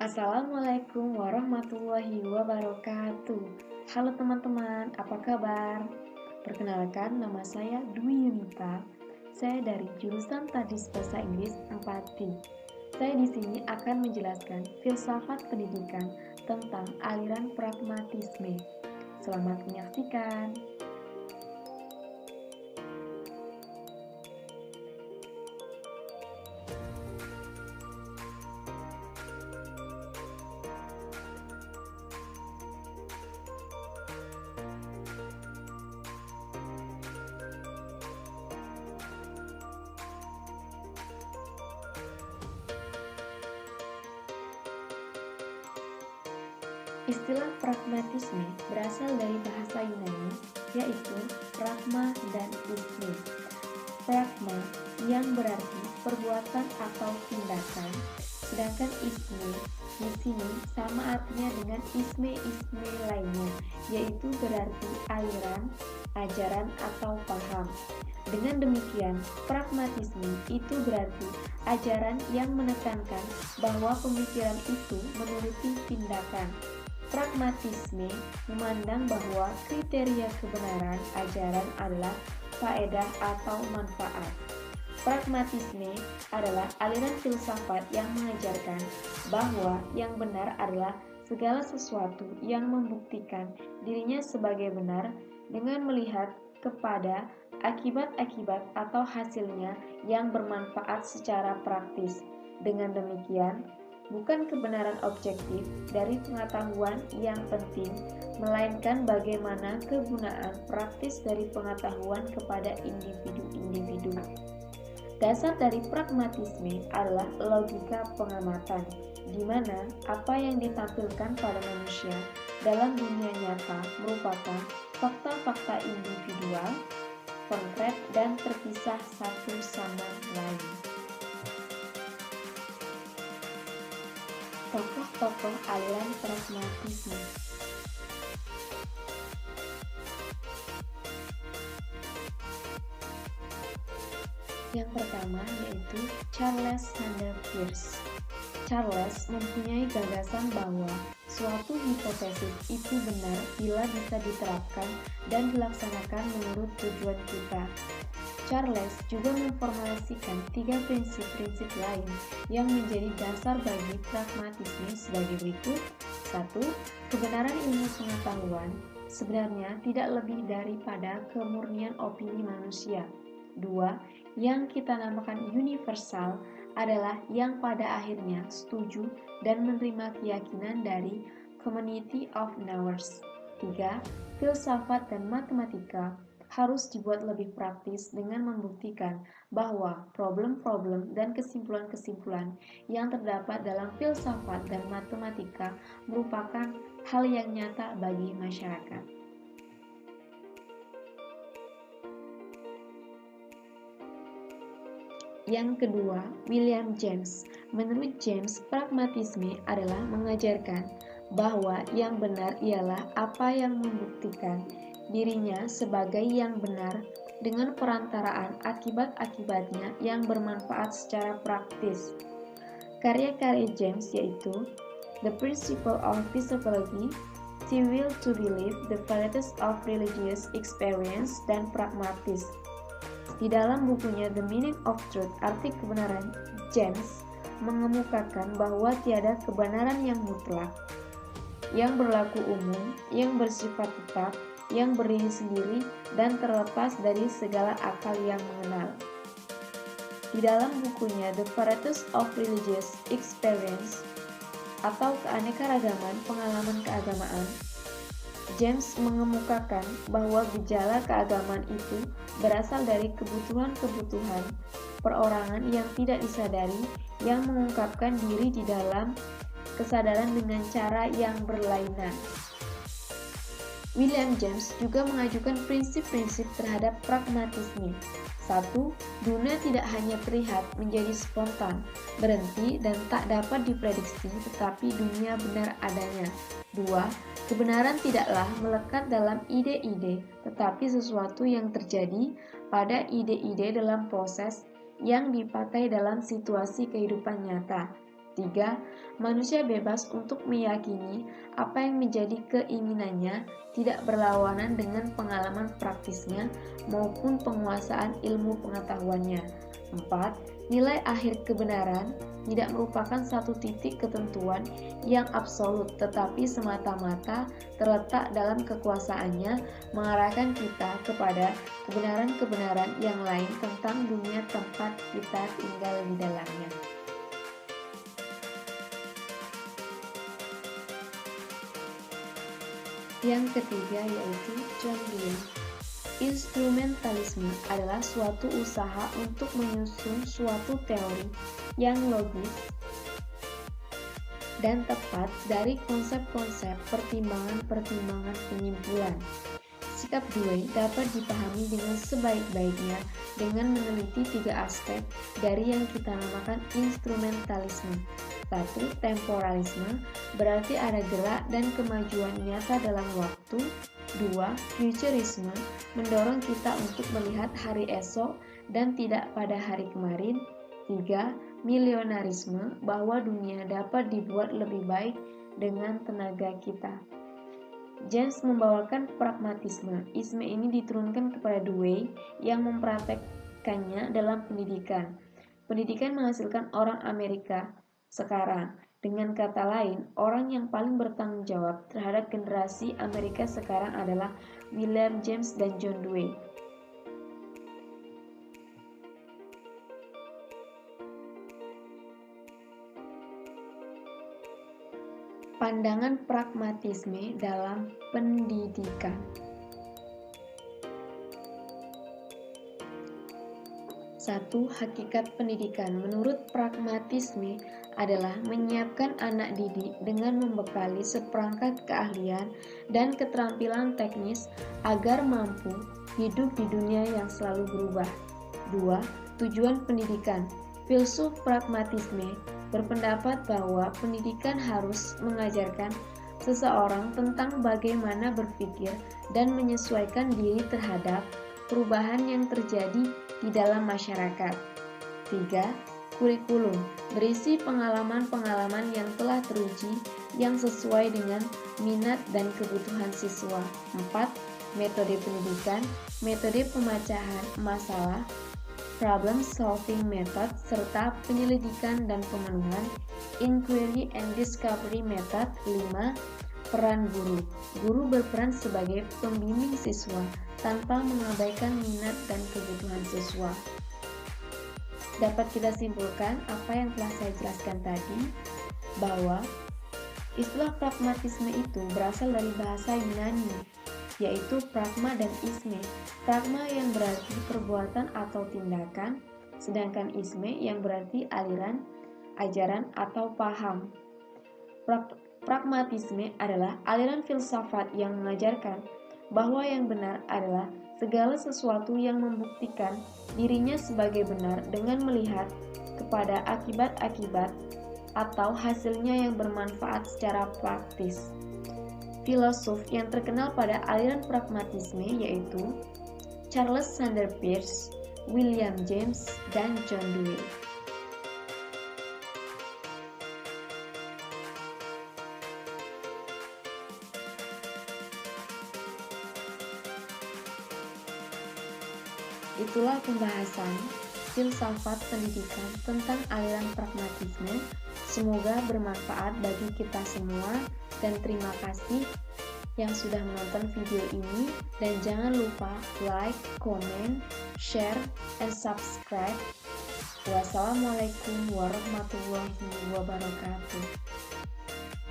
Assalamualaikum warahmatullahi wabarakatuh. Halo teman-teman, apa kabar? Perkenalkan, nama saya Dwi Yunita. Saya dari jurusan Tadris Bahasa Inggris 4D. Saya di sini akan menjelaskan filsafat pendidikan tentang aliran pragmatisme. Selamat menyaksikan. Istilah pragmatisme berasal dari bahasa Yunani, yaitu pragma dan isme. Pragma yang berarti perbuatan atau tindakan, sedangkan isme di sini sama artinya dengan isme-isme lainnya, yaitu berarti aliran, ajaran atau paham. Dengan demikian, pragmatisme itu berarti ajaran yang menekankan bahwa pemikiran itu menuruti tindakan. Pragmatisme memandang bahwa kriteria kebenaran ajaran adalah faedah atau manfaat. Pragmatisme adalah aliran filsafat yang mengajarkan bahwa yang benar adalah segala sesuatu yang membuktikan dirinya sebagai benar dengan melihat kepada akibat-akibat atau hasilnya yang bermanfaat secara praktis. Dengan demikian, bukan kebenaran objektif dari pengetahuan yang penting, melainkan bagaimana kegunaan praktis dari pengetahuan kepada individu-individu. Dasar dari pragmatisme adalah logika pengamatan, di mana apa yang ditampilkan pada manusia dalam dunia nyata merupakan fakta-fakta individual, konkret, dan terpisah satu sama lain. Tokoh-tokoh aliran pragmatisme. Yang pertama yaitu Charles Sanders Peirce. Charles mempunyai gagasan bahwa suatu hipotesis itu benar bila bisa diterapkan dan dilaksanakan menurut tujuan kita. Charles juga memformulasikan 3 prinsip-prinsip lain yang menjadi dasar bagi pragmatisme sebagai berikut. 1. Kebenaran ilmu pengetahuan sebenarnya tidak lebih daripada kemurnian opini manusia. 2. Yang kita namakan universal adalah yang pada akhirnya setuju dan menerima keyakinan dari community of knowers. 3. Filsafat dan matematika harus dibuat lebih praktis dengan membuktikan bahwa problem-problem dan kesimpulan-kesimpulan yang terdapat dalam filsafat dan matematika merupakan hal yang nyata bagi masyarakat. Yang kedua, William James. Menurut James, pragmatisme adalah mengajarkan bahwa yang benar ialah apa yang membuktikan dirinya sebagai yang benar dengan perantaraan akibat-akibatnya yang bermanfaat secara praktis. Karya-karya James yaitu The Principle of Psychology, The Will to Believe, The Varieties of Religious Experience, dan Pragmatis. Di dalam bukunya The Meaning of Truth, arti kebenaran, James mengemukakan bahwa tiada kebenaran yang mutlak, yang berlaku umum, yang bersifat tetap, yang berdiri sendiri, dan terlepas dari segala akal yang mengenal. Di dalam bukunya The Varieties of Religious Experience atau keanekaragaman pengalaman keagamaan, James mengemukakan bahwa gejala keagamaan itu berasal dari kebutuhan-kebutuhan perorangan yang tidak disadari yang mengungkapkan diri di dalam kesadaran dengan cara yang berlainan. William James juga mengajukan prinsip-prinsip terhadap pragmatisme. 1. Dunia tidak hanya terlihat menjadi spontan, berhenti, dan tak dapat diprediksi, tetapi dunia benar adanya. 2. Kebenaran tidaklah melekat dalam ide-ide, tetapi sesuatu yang terjadi pada ide-ide dalam proses yang dipakai dalam situasi kehidupan nyata. 3. Manusia bebas untuk meyakini apa yang menjadi keinginannya, tidak berlawanan dengan pengalaman praktisnya maupun penguasaan ilmu pengetahuannya. 4. Nilai akhir kebenaran tidak merupakan satu titik ketentuan yang absolut, tetapi semata-mata terletak dalam kekuasaannya mengarahkan kita kepada kebenaran-kebenaran yang lain tentang dunia tempat kita tinggal di dalamnya. Yang ketiga yaitu John Dewey. Instrumentalisme adalah suatu usaha untuk menyusun suatu teori yang logis dan tepat dari konsep-konsep pertimbangan-pertimbangan penyimpulan. Sikap Dewey dapat dipahami dengan sebaik-baiknya dengan meneliti 3 aspek dari yang kita namakan instrumentalisme. 1. Temporalisme, berarti ada gerak dan kemajuan nyata dalam waktu. 2. Futurisme, mendorong kita untuk melihat hari esok dan tidak pada hari kemarin. 3. Milionarisme, bahwa dunia dapat dibuat lebih baik dengan tenaga kita. James membawakan pragmatisme. Isme ini diturunkan kepada Dewey yang mempraktekkannya dalam pendidikan. Pendidikan menghasilkan orang Amerika sekarang. Dengan kata lain, orang yang paling bertanggung jawab terhadap generasi Amerika sekarang adalah William James dan John Dewey. Pandangan pragmatisme dalam pendidikan. 1. Hakikat pendidikan menurut pragmatisme adalah menyiapkan anak didik dengan membekali seperangkat keahlian dan keterampilan teknis agar mampu hidup di dunia yang selalu berubah. 2. Tujuan pendidikan. Filsuf pragmatisme berpendapat bahwa pendidikan harus mengajarkan seseorang tentang bagaimana berpikir dan menyesuaikan diri terhadap perubahan yang terjadi di dalam masyarakat. 3. Kurikulum berisi pengalaman-pengalaman yang telah teruji yang sesuai dengan minat dan kebutuhan siswa. 4. Metode pendidikan, metode pemecahan masalah, problem solving method, serta penyelidikan dan pemenuhan, inquiry and discovery method. 5. Peran guru. Guru berperan sebagai pembimbing siswa tanpa mengabaikan minat dan kebutuhan siswa. Dapat kita simpulkan apa yang telah saya jelaskan tadi, bahwa istilah pragmatisme itu berasal dari bahasa Yunani, yaitu pragma dan isme. Pragma yang berarti perbuatan atau tindakan, sedangkan isme yang berarti aliran, ajaran, atau paham. Pragmatisme adalah aliran filsafat yang mengajarkan bahwa yang benar adalah segala sesuatu yang membuktikan dirinya sebagai benar dengan melihat kepada akibat-akibat atau hasilnya yang bermanfaat secara praktis. Filosof yang terkenal pada aliran pragmatisme yaitu Charles Sanders Peirce, William James, dan John Dewey. Itulah pembahasan filsafat pendidikan tentang aliran pragmatisme. Semoga bermanfaat bagi kita semua dan terima kasih yang sudah menonton video ini, dan jangan lupa like, comment, share, and subscribe. Wassalamualaikum warahmatullahi wabarakatuh.